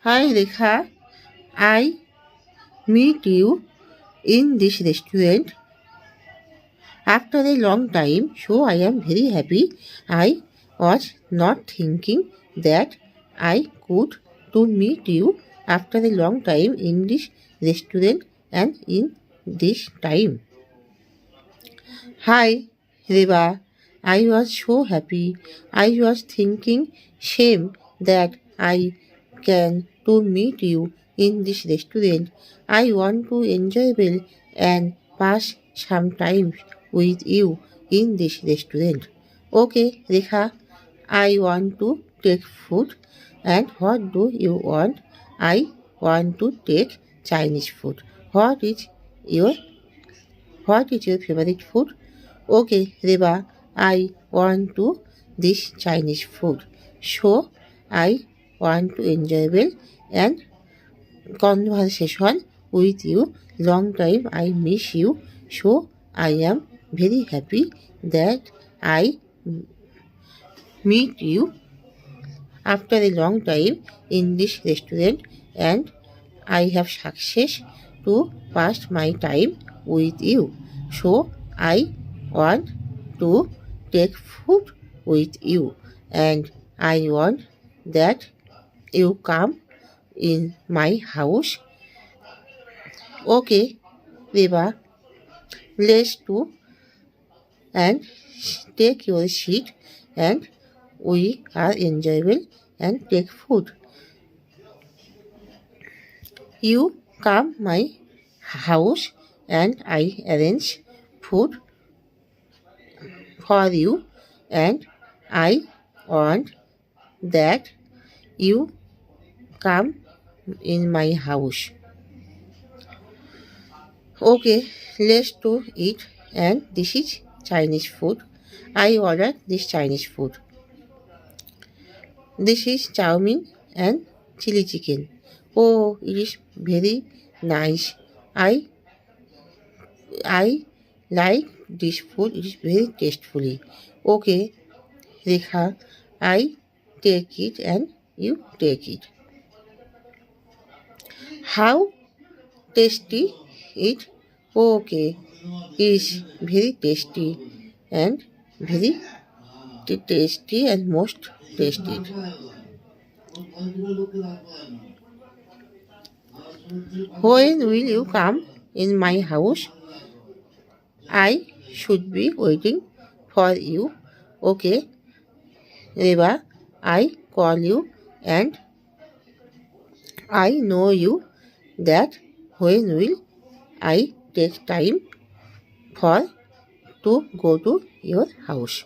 Hi Rekha, I meet you in this restaurant after a long time, so I am very happy. I was not thinking that I could to meet you after a long time in this restaurant and in this time. Hi Reba, I was so happy. I was thinking shame that I can to meet you in this restaurant. I want to enjoy well and pass some time with you in this restaurant. Okay, Rekha, I want to take food. And what do you want? I want to take Chinese food. Your what is your favorite food? Okay, Reba, I want to this Chinese food. So I want to enjoy well and conversation with you. Long time I miss you. So I am very happy that I meet you after a long time in this restaurant and I have success to pass my time with you. So I want to take food with you and I want that you come in my house. Okay, Reba, let's do and take your seat and we are enjoyable and take food. You come my house and I arrange food for you and I want that you come in my house. Okay, let's do it and this is Chinese food. I ordered this Chinese food. This is chow mein and chili chicken. Oh, it is very nice. I like this food. It is very tastefully. Okay, Rekha, I take it and you take it. How tasty it? Okay, is very tasty and very tasty and most tasty. When will you come in my house? I should be waiting for you. Okay, Reba, I call you and I know you that when will I take time for to go to your house.